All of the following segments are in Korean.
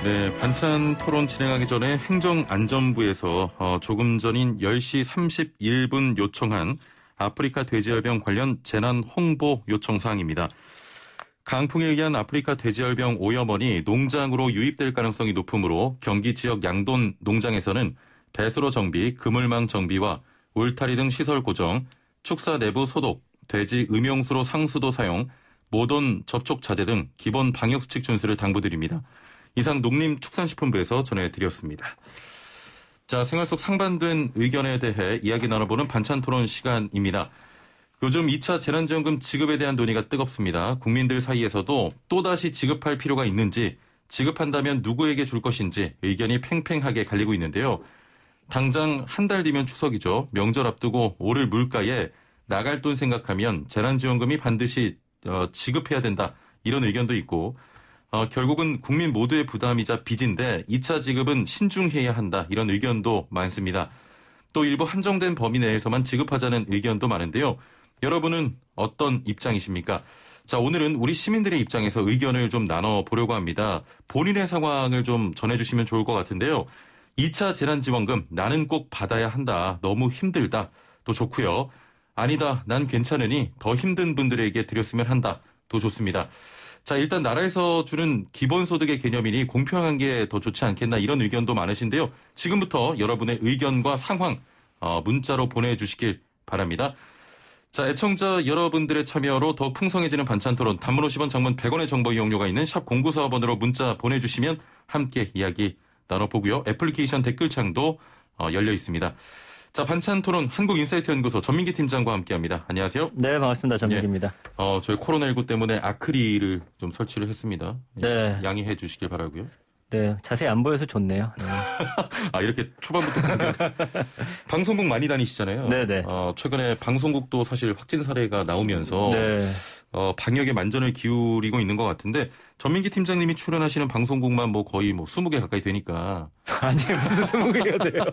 네, 반찬 토론 진행하기 전에 행정안전부에서 조금 전인 10시 31분 요청한 아프리카 돼지열병 관련 재난 홍보 요청 사항입니다. 강풍에 의한 아프리카 돼지열병 오염원이 농장으로 유입될 가능성이 높으므로 경기 지역 양돈 농장에서는 배수로 정비, 그물망 정비와 울타리 등 시설 고정, 축사 내부 소독, 돼지 음용수로 상수도 사용, 모돈 접촉 자제 등 기본 방역수칙 준수를 당부드립니다. 이상 농림축산식품부에서 전해드렸습니다. 자, 생활 속 상반된 의견에 대해 이야기 나눠보는 반찬토론 시간입니다. 요즘 2차 재난지원금 지급에 대한 논의가 뜨겁습니다. 국민들 사이에서도 또다시 지급할 필요가 있는지, 지급한다면 누구에게 줄 것인지 의견이 팽팽하게 갈리고 있는데요. 당장 한 달 뒤면 추석이죠. 명절 앞두고 오를 물가에 나갈 돈 생각하면 재난지원금이 반드시 지급해야 된다. 이런 의견도 있고, 결국은 국민 모두의 부담이자 빚인데 2차 지급은 신중해야 한다. 이런 의견도 많습니다. 또 일부 한정된 범위 내에서만 지급하자는 의견도 많은데요. 여러분은 어떤 입장이십니까? 자, 오늘은 우리 시민들의 입장에서 의견을 좀 나눠보려고 합니다. 본인의 상황을 좀 전해주시면 좋을 것 같은데요. 2차 재난지원금 나는 꼭 받아야 한다. 너무 힘들다. 또 좋고요. 아니다. 난 괜찮으니 더 힘든 분들에게 드렸으면 한다. 또 좋습니다. 자, 일단 나라에서 주는 기본소득의 개념이니 공평한 게 더 좋지 않겠나 이런 의견도 많으신데요. 지금부터 여러분의 의견과 상황 문자로 보내주시길 바랍니다. 자, 애청자 여러분들의 참여로 더 풍성해지는 반찬토론, 단문 50원, 장문 100원의 정보 이용료가 있는 샵 0945번으로 문자 보내주시면 함께 이야기 나눠보고요. 애플리케이션 댓글창도 열려 있습니다. 자, 반찬토론 한국인사이트연구소 전민기 팀장과 함께합니다. 안녕하세요. 네, 반갑습니다. 전민기입니다. 저희 코로나19 때문에 아크릴을 좀 설치를 했습니다. 네. 양해해 주시길 바라고요. 네, 자세히 안 보여서 좋네요. 네. 이렇게 초반부터 방송국 많이 다니시잖아요. 네네. 최근에 방송국도 사실 확진 사례가 나오면서 네. 방역에 만전을 기울이고 있는 것 같은데 전민기 팀장님이 출연하시는 방송국만 거의 20개 가까이 되니까. 아니, 무슨 20개가 돼요.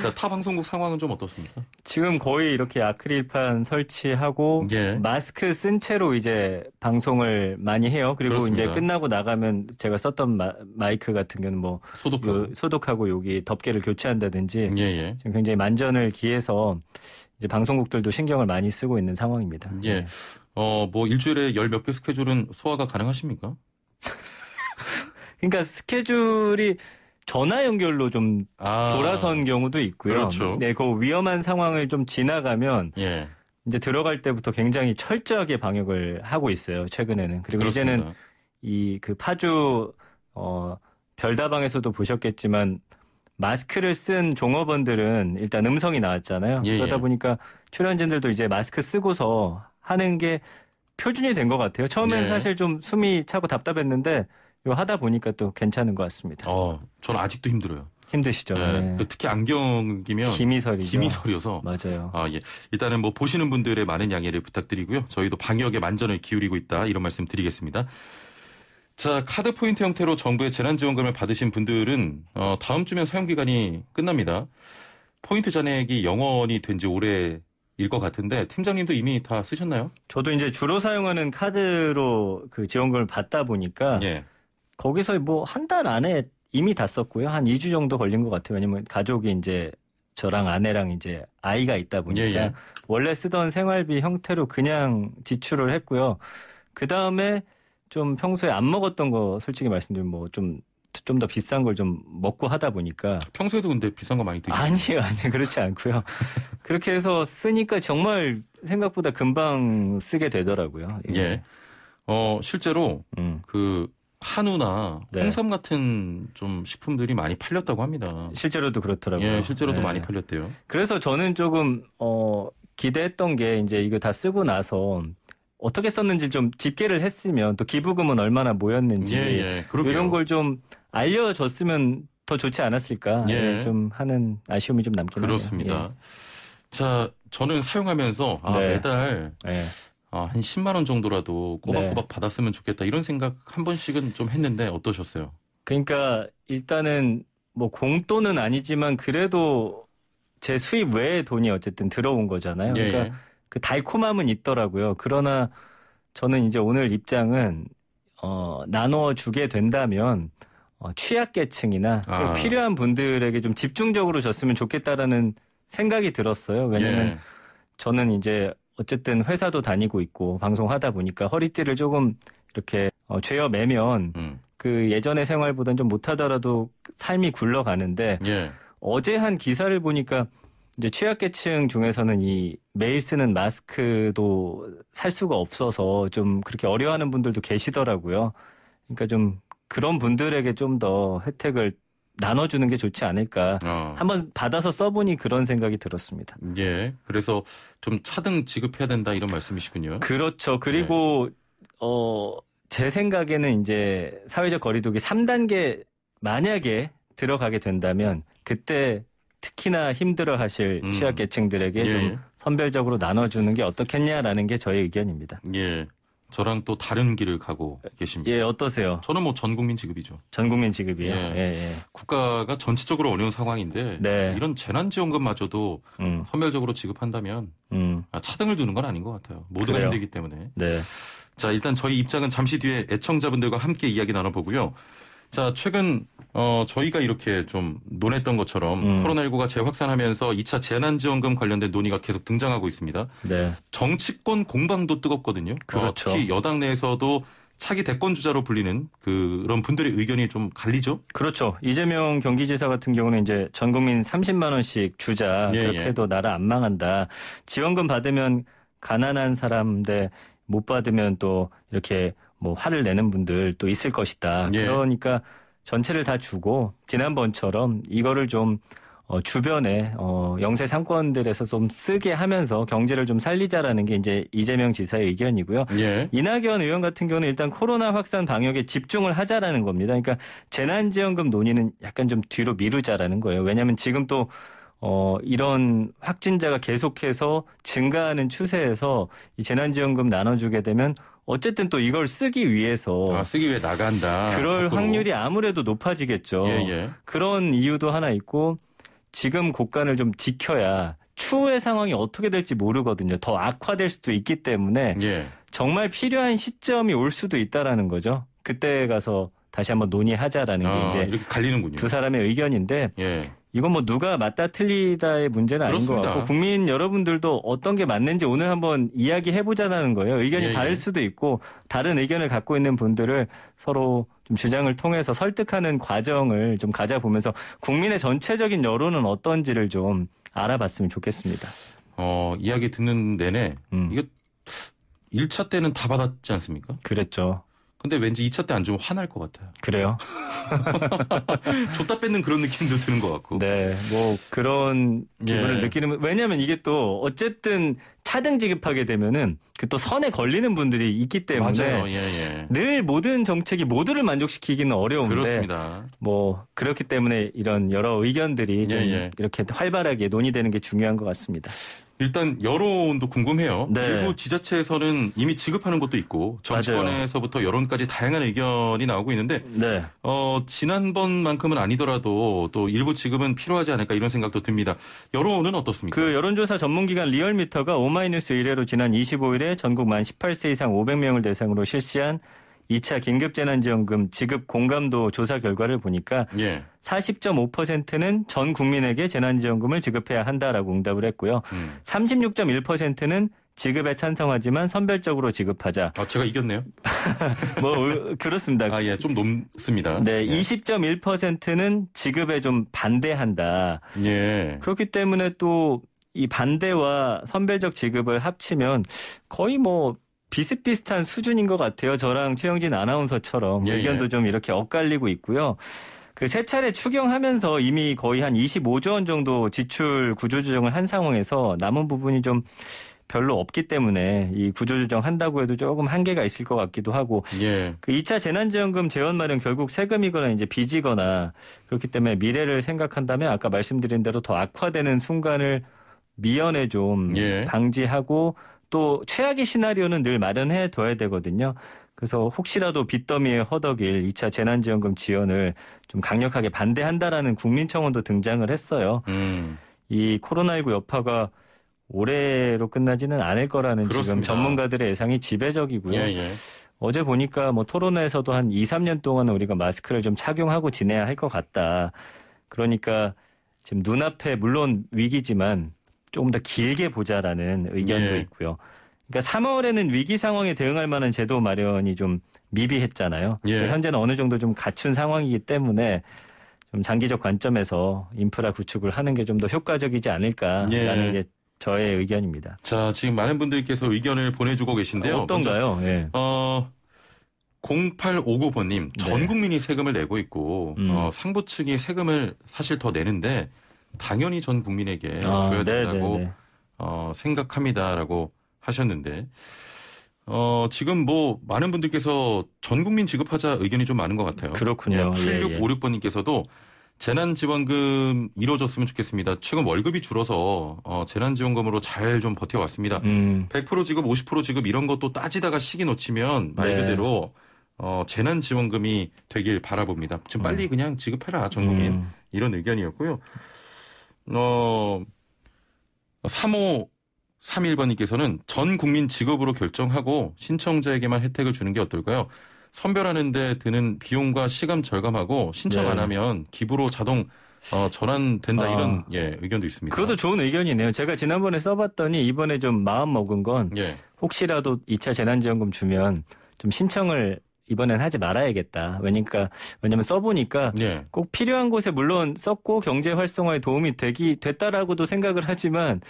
자, 타 방송국 상황은 좀 어떻습니까? 지금 거의 이렇게 아크릴판 설치하고 마스크 쓴 채로 이제 방송을 많이 해요. 그리고 그렇습니다. 이제 끝나고 나가면 제가 썼던 마이크 같은 경우는 소독하고 여기 덮개를 교체한다든지 지금 굉장히 만전을 기해서 이제 방송국들도 신경을 많이 쓰고 있는 상황입니다. 예. 일주일에 10몇 개 스케줄은 소화가 가능하십니까? 그러니까 스케줄이 전화 연결로 좀 돌아선 경우도 있고요. 그렇죠. 네, 그 위험한 상황을 좀 지나가면 이제 들어갈 때부터 굉장히 철저하게 방역을 하고 있어요. 최근에는. 그리고 그렇습니다. 이제는 그 파주 별다방에서도 보셨겠지만 마스크를 쓴 종업원들은 일단 음성이 나왔잖아요. 그러다 보니까 출연진들도 이제 마스크 쓰고서 하는 게 표준이 된 것 같아요. 처음에는 사실 좀 숨이 차고 답답했는데 이거 하다 보니까 또 괜찮은 것 같습니다. 저는 아직도 힘들어요. 힘드시죠? 네. 특히 안경 끼면 기미설이어서. 맞아요. 일단은 보시는 분들의 많은 양해를 부탁드리고요. 저희도 방역에 만전을 기울이고 있다 이런 말씀 드리겠습니다. 자, 카드 포인트 형태로 정부의 재난지원금을 받으신 분들은 다음 주면 사용기간이 끝납니다. 포인트 잔액이 0원이 된 지 오래일 것 같은데 팀장님도 이미 다 쓰셨나요? 저도 이제 주로 사용하는 카드로 그 지원금을 받다 보니까 거기서 한 달 안에 이미 다 썼고요. 한 2주 정도 걸린 것 같아요. 왜냐면 가족이 이제 저랑 아내랑 이제 아이가 있다 보니까 원래 쓰던 생활비 형태로 그냥 지출을 했고요. 그 다음에 좀 평소에 안 먹었던 거 솔직히 말씀드리면 좀 더 비싼 걸 좀 먹고 하다 보니까. 평소에도 근데 비싼 거 많이 드시죠? 아니요. 그렇지 않고요. 그렇게 해서 쓰니까 정말 생각보다 금방 쓰게 되더라고요. 실제로 그 한우나 홍삼 같은 좀 식품들이 많이 팔렸다고 합니다. 실제로도 그렇더라고요. 실제로도 많이 팔렸대요. 그래서 저는 조금 기대했던 게 이제 이거 다 쓰고 나서 어떻게 썼는지 좀 집계를 했으면 또 기부금은 얼마나 모였는지 이런 걸 좀 알려줬으면 더 좋지 않았을까 좀 하는 아쉬움이 좀 남긴 하네요. 그렇습니다. 자, 저는 사용하면서 매달 한 10만 원 정도라도 꼬박꼬박 받았으면 좋겠다 이런 생각 한 번씩은 좀 했는데 어떠셨어요? 그러니까 일단은 공돈은 아니지만 그래도 제 수입 외의 돈이 어쨌든 들어온 거잖아요. 그러니까 그 달콤함은 있더라고요. 그러나 저는 이제 오늘 입장은 나눠 주게 된다면 취약계층이나 필요한 분들에게 좀 집중적으로 줬으면 좋겠다라는 생각이 들었어요. 왜냐하면 저는 이제 어쨌든 회사도 다니고 있고 방송하다 보니까 허리띠를 조금 이렇게 죄어 매면 그 예전의 생활보다는 좀 못하더라도 삶이 굴러가는데 어제 한 기사를 보니까 이제 취약계층 중에서는 이 매일 쓰는 마스크도 살 수가 없어서 좀 그렇게 어려워하는 분들도 계시더라고요. 그러니까 좀 그런 분들에게 좀 더 혜택을 나눠주는 게 좋지 않을까. 한번 받아서 써보니 그런 생각이 들었습니다. 예. 그래서 좀 차등 지급해야 된다 이런 말씀이시군요. 그렇죠. 그리고 제 생각에는 이제 사회적 거리두기 3단계 만약에 들어가게 된다면 그때 특히나 힘들어하실 취약계층들에게 좀 선별적으로 나눠주는 게 어떻겠냐라는 게 저의 의견입니다. 예. 저랑 또 다른 길을 가고 계십니다. 예, 어떠세요? 저는 뭐 전국민 지급이죠. 전국민 지급이요? 예. 국가가 전체적으로 어려운 상황인데 이런 재난지원금마저도 선별적으로 지급한다면 차등을 두는 건 아닌 것 같아요. 모두가 힘들기 때문에. 네. 자, 일단 저희 입장은 잠시 뒤에 애청자분들과 함께 이야기 나눠보고요. 자, 최근 저희가 이렇게 좀 논했던 것처럼 코로나19가 재확산하면서 2차 재난지원금 관련된 논의가 계속 등장하고 있습니다. 네. 정치권 공방도 뜨겁거든요. 그렇죠. 특히 여당 내에서도 차기 대권 주자로 불리는 그런 분들의 의견이 좀 갈리죠? 그렇죠. 이재명 경기지사 같은 경우는 이제 전 국민 30만 원씩 주자. 그렇게 해도 나라 안 망한다. 지원금 받으면 가난한 사람인데 못 받으면 또 이렇게 뭐 화를 내는 분들 또 있을 것이다. 그러니까 전체를 다 주고 지난번처럼 이거를 좀 주변에 영세 상권들에서 좀 쓰게 하면서 경제를 좀 살리자라는 게 이제 이재명 지사의 의견이고요. 이낙연 의원 같은 경우는 일단 코로나 확산 방역에 집중을 하자라는 겁니다. 그러니까 재난지원금 논의는 약간 좀 뒤로 미루자라는 거예요. 왜냐하면 지금 또 이런 확진자가 계속해서 증가하는 추세에서 이 재난지원금 나눠주게 되면 어쨌든 또 이걸 쓰기 위해서 쓰기 위해 나간다. 그럴 확률이 아무래도 높아지겠죠. 그런 이유도 하나 있고 지금 국간을 좀 지켜야 추후의 상황이 어떻게 될지 모르거든요. 더 악화될 수도 있기 때문에 정말 필요한 시점이 올 수도 있다라는 거죠. 그때 가서 다시 한번 논의하자라는 게 이제 이렇게 갈리는군요. 두 사람의 의견인데 이건 뭐 누가 맞다 틀리다의 문제는 아닌 것 같고 국민 여러분들도 어떤 게 맞는지 오늘 한번 이야기해보자는 거예요. 의견이 다를 수도 있고 다른 의견을 갖고 있는 분들을 서로 좀 주장을 통해서 설득하는 과정을 좀 가져보면서 국민의 전체적인 여론은 어떤지를 좀 알아봤으면 좋겠습니다. 이야기 듣는 내내 이거 1차 때는 다 받았지 않습니까? 그랬죠. 근데 왠지 2차 때 안 주면 화날 것 같아요. 그래요? 줬다 뺏는 그런 느낌도 드는 것 같고. 네, 뭐 그런 기분을 느끼는. 왜냐하면 이게 또 어쨌든 차등 지급하게 되면은 그 또 선에 걸리는 분들이 있기 때문에 맞아요. 늘 모든 정책이 모두를 만족시키기는 어려운데. 그렇습니다. 뭐 그렇기 때문에 이런 여러 의견들이 좀 이렇게 활발하게 논의되는 게 중요한 것 같습니다. 일단 여론도 궁금해요. 네. 일부 지자체에서는 이미 지급하는 곳도 있고 정치권에서부터 여론까지 다양한 의견이 나오고 있는데 지난번만큼은 아니더라도 또 일부 지급은 필요하지 않을까 이런 생각도 듭니다. 여론은 어떻습니까? 그 여론조사 전문기관 리얼미터가 오마이뉴스 의뢰로 지난 25일에 전국 만 18세 이상 500명을 대상으로 실시한 2차 긴급재난지원금 지급 공감도 조사 결과를 보니까 40.5%는 전 국민에게 재난지원금을 지급해야 한다라고 응답을 했고요. 36.1%는 지급에 찬성하지만 선별적으로 지급하자. 제가 이겼네요. 뭐 그렇습니다. 좀 높습니다. 네, 20.1%는 지급에 좀 반대한다. 그렇기 때문에 또 이 반대와 선별적 지급을 합치면 거의 뭐 비슷비슷한 수준인 것 같아요. 저랑 최영진 아나운서처럼 의견도 좀 이렇게 엇갈리고 있고요. 그 세 차례 추경하면서 이미 거의 한 25조 원 정도 지출 구조조정을 한 상황에서 남은 부분이 좀 별로 없기 때문에 이 구조조정 한다고 해도 조금 한계가 있을 것 같기도 하고 그 2차 재난지원금 재원 마련 결국 세금이거나 이제 빚이거나 그렇기 때문에 미래를 생각한다면 아까 말씀드린 대로 더 악화되는 순간을 미연에 좀 방지하고 또 최악의 시나리오는 늘 마련해 둬야 되거든요. 그래서 혹시라도 빚더미에 허덕일 2차 재난지원금 지원을 좀 강력하게 반대한다라는 국민청원도 등장을 했어요. 이 코로나19 여파가 올해로 끝나지는 않을 거라는 지금 전문가들의 예상이 지배적이고요. 어제 보니까 뭐 토론회에서도 한 2, 3년 동안은 우리가 마스크를 좀 착용하고 지내야 할 것 같다. 그러니까 지금 눈앞에 물론 위기지만 조금 더 길게 보자라는 의견도 예. 있고요. 그러니까 3월에는 위기 상황에 대응할 만한 제도 마련이 좀 미비했잖아요. 예. 현재는 어느 정도 좀 갖춘 상황이기 때문에 좀 장기적 관점에서 인프라 구축을 하는 게 좀 더 효과적이지 않을까라는 게 저의 의견입니다. 자, 지금 많은 분들께서 의견을 보내주고 계신데요. 어떤가요? 예. 0859번님, 전 국민이 세금을 내고 있고 상부 측이 세금을 사실 더 내는데 당연히 전 국민에게 줘야 된다고 생각합니다라고 하셨는데 지금 뭐 많은 분들께서 전 국민 지급하자 의견이 좀 많은 것 같아요. 그렇군요. 8656번님께서도 재난지원금 이루어졌으면 좋겠습니다. 최근 월급이 줄어서 재난지원금으로 잘 좀 버텨왔습니다. 100% 지급, 50% 지급 이런 것도 따지다가 시기 놓치면 말 그대로 재난지원금이 되길 바라봅니다. 좀 빨리 그냥 지급해라 전 국민 이런 의견이었고요. 3531번님께서는 전 국민 지급으로 결정하고 신청자에게만 혜택을 주는 게 어떨까요? 선별하는데 드는 비용과 시간 절감하고 신청 안 하면 기부로 자동 전환된다 이런 의견도 있습니다. 그것도 좋은 의견이네요. 제가 지난번에 써봤더니 이번에 좀 마음 먹은 건 혹시라도 2차 재난지원금 주면 좀 신청을 이번엔 하지 말아야겠다. 왜냐면 써보니까 꼭 필요한 곳에 물론 썼고 경제 활성화에 도움이 됐다라고도 생각을 하지만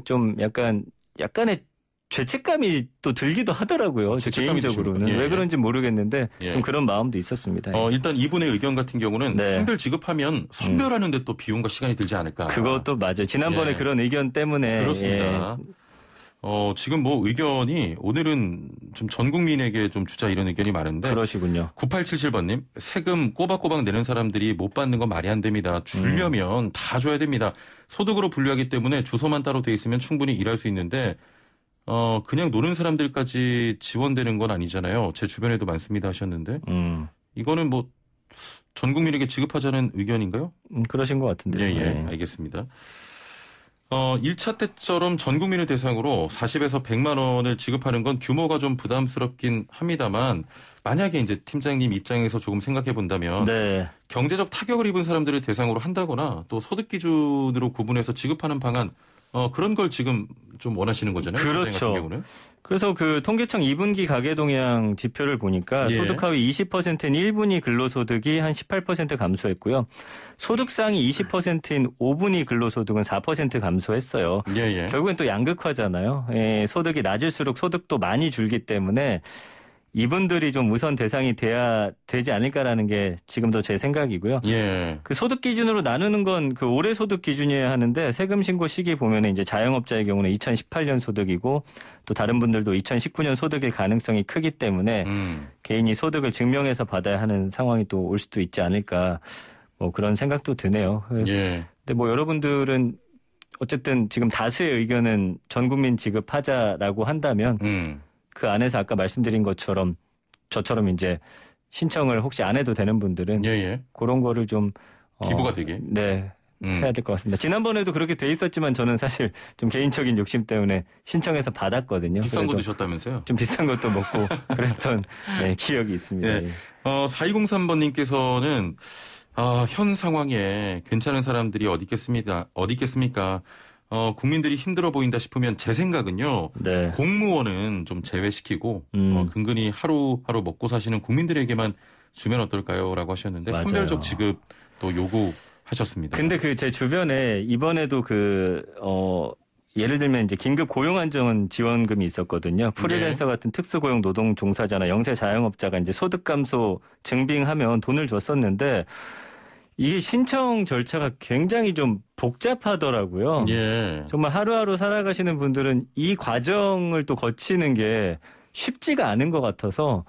좀 약간의 죄책감이 또 들기도 하더라고요. 개인적으로는. 왜 그런지 모르겠는데 좀 그런 마음도 있었습니다. 일단 이분의 의견 같은 경우는 선별 지급하면 선별하는데 또 비용과 시간이 들지 않을까. 그것도 맞아요. 지난번에 그런 의견 때문에. 그렇습니다. 지금 뭐 의견이 오늘은 좀 전 국민에게 좀 주자 이런 의견이 많은데. 그러시군요. 9877번님, 세금 꼬박꼬박 내는 사람들이 못 받는 건 말이 안 됩니다. 주려면 다 줘야 됩니다. 소득으로 분류하기 때문에 주소만 따로 돼 있으면 충분히 일할 수 있는데 그냥 노는 사람들까지 지원되는 건 아니잖아요. 제 주변에도 많습니다 하셨는데 이거는 뭐 전 국민에게 지급하자는 의견인가요? 그러신 것 같은데요. 알겠습니다. 1차 때처럼 전 국민을 대상으로 40에서 100만 원을 지급하는 건 규모가 좀 부담스럽긴 합니다만 만약에 이제 팀장님 입장에서 조금 생각해 본다면 경제적 타격을 입은 사람들을 대상으로 한다거나 또 소득 기준으로 구분해서 지급하는 방안 그런 걸 지금 좀 원하시는 거잖아요. 그렇죠. 그래서 그 통계청 2분기 가계동향 지표를 보니까 소득 하위 20%인 1분위 근로소득이 한 18% 감소했고요. 소득 상위 20%인 5분위 근로소득은 4% 감소했어요. 결국엔 또 양극화잖아요. 소득이 낮을수록 소득도 많이 줄기 때문에 이분들이 좀 우선 대상이 돼야 되지 않을까라는 게 지금도 제 생각이고요. 그 소득 기준으로 나누는 건 그 올해 소득 기준이어야 하는데 세금 신고 시기 보면은 이제 자영업자의 경우는 2018년 소득이고 또 다른 분들도 2019년 소득일 가능성이 크기 때문에 개인이 소득을 증명해서 받아야 하는 상황이 또 올 수도 있지 않을까 뭐 그런 생각도 드네요. 근데 뭐 여러분들은 어쨌든 지금 다수의 의견은 전 국민 지급하자라고 한다면 그 안에서 아까 말씀드린 것처럼 저처럼 이제 신청을 혹시 안 해도 되는 분들은 그런 거를 좀 기부가 되게 해야 될 것 같습니다. 지난번에도 그렇게 돼 있었지만 저는 사실 좀 개인적인 욕심 때문에 신청해서 받았거든요. 비싼 거 드셨다면서요? 좀 비싼 것도 먹고 그랬던 기억이 있습니다. 4203번님께서는 현 상황에 괜찮은 사람들이 어디 있겠습니까? 국민들이 힘들어 보인다 싶으면 제 생각은요. 공무원은 좀 제외시키고 근근히 하루하루 먹고 사시는 국민들에게만 주면 어떨까요? 라고 하셨는데 선별적 지급도 요구하셨습니다. 근데 제 주변에 이번에도 예를 들면 이제 긴급 고용안정 지원금이 있었거든요. 프리랜서 같은 특수고용 노동 종사자나 영세 자영업자가 이제 소득 감소 증빙하면 돈을 줬었는데 이게 신청 절차가 굉장히 좀 복잡하더라고요. 정말 하루하루 살아가시는 분들은 이 과정을 또 거치는 게 쉽지가 않은 것 같아서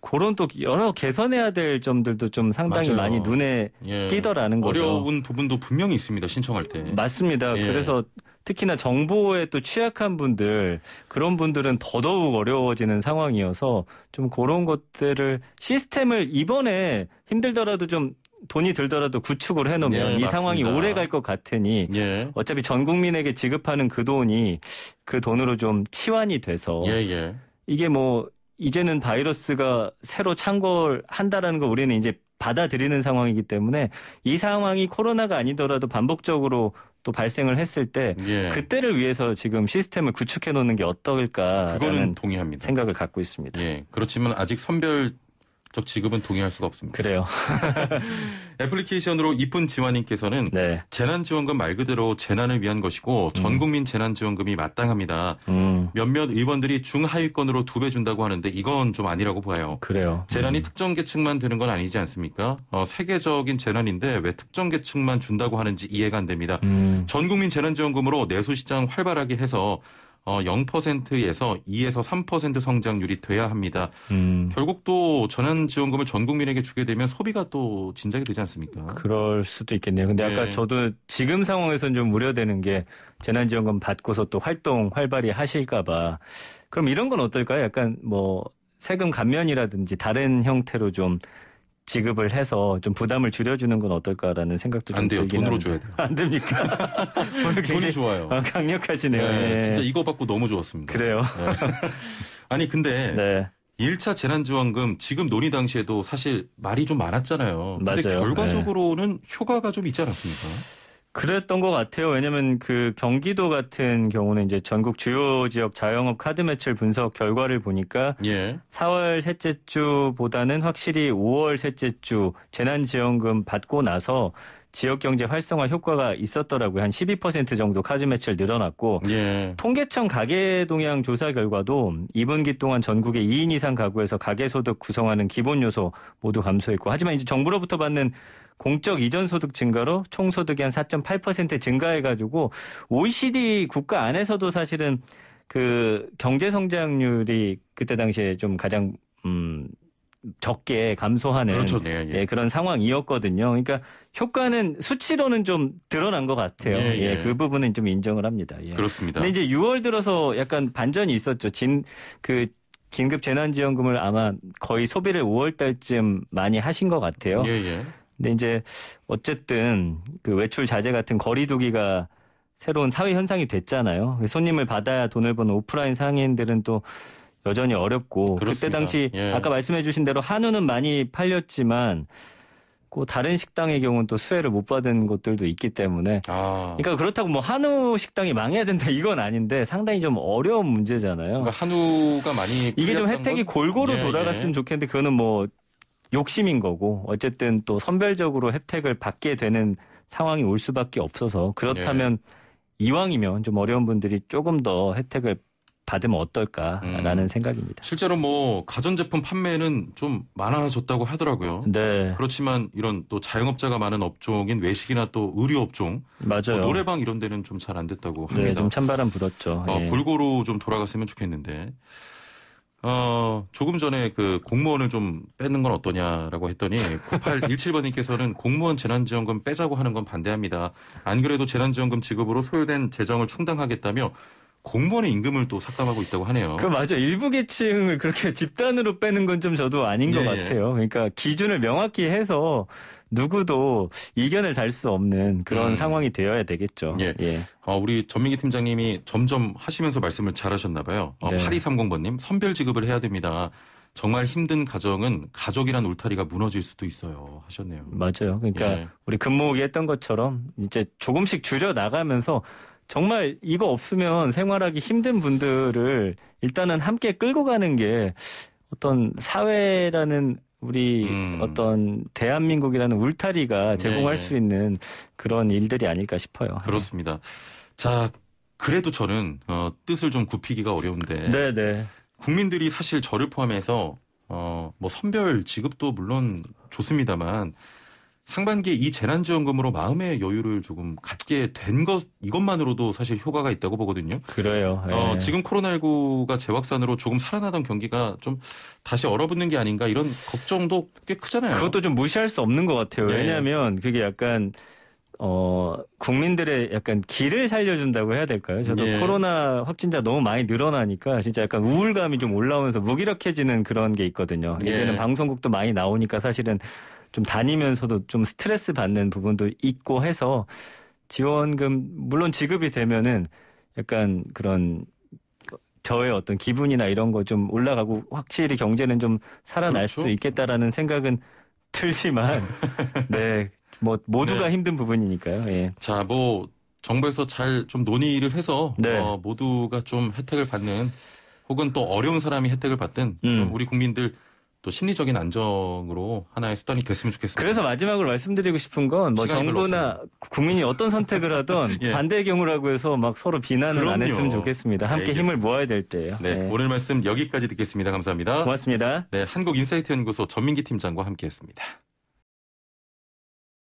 그런 또 여러 개선해야 될 점들도 좀 상당히 많이 눈에 띄더라는 거죠. 어려운 부분도 분명히 있습니다. 신청할 때. 맞습니다. 그래서 특히나 정보에 또 취약한 분들 그런 분들은 더더욱 어려워지는 상황이어서 좀 그런 것들을 시스템을 이번에 힘들더라도 좀 돈이 들더라도 구축을 해놓으면 이 상황이 오래 갈 것 같으니 어차피 전 국민에게 지급하는 그 돈이 그 돈으로 좀 치환이 돼서 이게 뭐 이제는 바이러스가 새로 창궐한다라는 걸 우리는 이제 받아들이는 상황이기 때문에 이 상황이 코로나가 아니더라도 반복적으로 또 발생을 했을 때 예. 그때를 위해서 지금 시스템을 구축해 놓는 게 어떨까라는 그거는 동의합니다. 생각을 갖고 있습니다. 예. 그렇지만 아직 선별적 지급은 동의할 수가 없습니다. 그래요. 애플리케이션으로 이쁜 지화님께서는 네. 재난지원금 말 그대로 재난을 위한 것이고 전국민 재난지원금이 마땅합니다. 몇몇 의원들이 중하위권으로 2배 준다고 하는데 이건 좀 아니라고 봐요. 그래요. 재난이 특정 계층만 되는 건 아니지 않습니까? 세계적인 재난인데 왜 특정 계층만 준다고 하는지 이해가 안 됩니다. 전국민 재난지원금으로 내수시장 활발하게 해서 0%에서 2에서 3% 성장률이 돼야 합니다. 결국 또 재난지원금을 전 국민에게 주게 되면 소비가 또 진작이 되지 않습니까? 그럴 수도 있겠네요. 근데 아까 네. 저도 지금 상황에서는 좀 우려되는 게 재난지원금 받고서 또 활동 활발히 하실까 봐. 그럼 이런 건 어떨까요? 약간 뭐 세금 감면이라든지 다른 형태로 좀 지급을 해서 좀 부담을 줄여주는 건 어떨까라는 생각도 좀 안 돼요. 들긴 돈으로 하는데. 줘야 돼요. 안 됩니까? 오늘 돈이 굉장히 좋아요. 강력하시네요. 네, 예. 진짜 이거 받고 너무 좋았습니다. 그래요. 네. 아니 근데 네. 1차 재난지원금 지금 논의 당시에도 사실 말이 좀 많았잖아요. 근데 맞아요. 결과적으로는 효과가 좀 있지 않았습니까? 그랬던 것 같아요. 왜냐하면 그 경기도 같은 경우는 이제 전국 주요 지역 자영업 카드 매출 분석 결과를 보니까 예. 4월 셋째 주보다는 확실히 5월 셋째 주 재난지원금 받고 나서 지역경제 활성화 효과가 있었더라고요. 한 12% 정도 카드 매출 늘어났고 예. 통계청 가계동향 조사 결과도 2분기 동안 전국의 2인 이상 가구에서 가계소득 구성하는 기본 요소 모두 감소했고 하지만 이제 정부로부터 받는 공적 이전 소득 증가로 총소득이 한 4.8% 증가해가지고 OECD 국가 안에서도 사실은 그 경제 성장률이 그때 당시에 좀 가장 적게 감소하는 그렇죠. 네, 예. 예, 그런 상황이었거든요. 그러니까 효과는 수치로는 좀 드러난 것 같아요. 예, 예. 예, 그 부분은 좀 인정을 합니다. 예. 그렇습니다. 근데 이제 6월 들어서 약간 반전이 있었죠. 긴급 재난지원금을 아마 거의 소비를 5월 달쯤 많이 하신 것 같아요. 예, 예. 근데 이제 어쨌든 그 외출 자제 같은 거리두기가 새로운 사회 현상이 됐잖아요. 손님을 받아야 돈을 버는 오프라인 상인들은 또 여전히 어렵고 그렇습니다. 그때 당시 예. 아까 말씀해 주신 대로 한우는 많이 팔렸지만 그 다른 식당의 경우는 또 수혜를 못 받은 곳들도 있기 때문에 그러니까 그렇다고 뭐 한우 식당이 망해야 된다 이건 아닌데 상당히 좀 어려운 문제잖아요. 그러니까 한우가 많이 이게 좀 혜택이 골고루 예, 돌아갔으면 좋겠는데 그거는 뭐 욕심인 거고 어쨌든 또 선별적으로 혜택을 받게 되는 상황이 올 수밖에 없어서 그렇다면 이왕이면 좀 어려운 분들이 조금 더 혜택을 받으면 어떨까라는 생각입니다. 실제로 뭐 가전제품 판매는 좀 많아졌다고 하더라고요. 네. 그렇지만 이런 또 자영업자가 많은 업종인 외식이나 또 의료업종, 맞아요. 노래방 이런 데는 좀 잘 안 됐다고 합니다. 네, 좀 찬바람 불었죠. 예. 골고루 좀 돌아갔으면 좋겠는데. 조금 전에 그 공무원을 좀 빼는 건 어떠냐라고 했더니 9817번님께서는 공무원 재난지원금 빼자고 하는 건 반대합니다. 안 그래도 재난지원금 지급으로 소요된 재정을 충당하겠다며 공무원의 임금을 또 삭감하고 있다고 하네요. 그 맞아. 일부 계층을 그렇게 집단으로 빼는 건 좀 저도 아닌 것 같아요. 그러니까 기준을 명확히 해서 누구도 이견을 달 수 없는 그런 상황이 되어야 되겠죠. 예. 우리 전민기 팀장님이 점점 하시면서 말씀을 잘하셨나 봐요. 8230번님 선별 지급을 해야 됩니다. 정말 힘든 가정은 가족이란 울타리가 무너질 수도 있어요 하셨네요. 맞아요. 그러니까 우리 근무기 했던 것처럼 이제 조금씩 줄여 나가면서 정말 이거 없으면 생활하기 힘든 분들을 일단은 함께 끌고 가는 게 어떤 사회라는 우리 어떤 대한민국이라는 울타리가 제공할 수 있는 그런 일들이 아닐까 싶어요. 그렇습니다. 자, 그래도 저는 뜻을 좀 굽히기가 어려운데 네네. 국민들이 사실 저를 포함해서 뭐 선별 지급도 물론 좋습니다만 상반기에 이 재난지원금으로 마음의 여유를 조금 갖게 된 것 이것만으로도 사실 효과가 있다고 보거든요. 그래요. 지금 코로나19가 재확산으로 조금 살아나던 경기가 좀 다시 얼어붙는 게 아닌가 이런 걱정도 꽤 크잖아요. 그것도 좀 무시할 수 없는 것 같아요. 왜냐하면 그게 약간 국민들의 약간 기를 살려준다고 해야 될까요? 저도 코로나 확진자 너무 많이 늘어나니까 진짜 약간 우울감이 좀 올라오면서 무기력해지는 그런 게 있거든요. 이제는 방송국도 많이 나오니까 사실은 좀 다니면서도 좀 스트레스 받는 부분도 있고 해서 지원금 물론 지급이 되면은 약간 그런 저의 어떤 기분이나 이런 거 좀 올라가고 확실히 경제는 좀 살아날 그렇죠. 수도 있겠다라는 생각은 들지만 네, 뭐 모두가 네. 힘든 부분이니까요. 예. 자, 뭐 정부에서 잘 좀 논의를 해서 네. 모두가 좀 혜택을 받는 혹은 또 어려운 사람이 혜택을 받든 좀 우리 국민들 또 심리적인 안정으로 하나의 수단이 됐으면 좋겠습니다. 그래서 마지막으로 말씀드리고 싶은 건 뭐 정부나 국민이 어떤 선택을 하든 예. 반대의 경우라고 해서 막 서로 비난을 안 그럼요. 했으면 좋겠습니다. 함께 알겠습니다. 힘을 모아야 될 때예요. 네, 네. 오늘 말씀 여기까지 듣겠습니다. 감사합니다. 고맙습니다. 네, 한국인사이트연구소 전민기 팀장과 함께했습니다.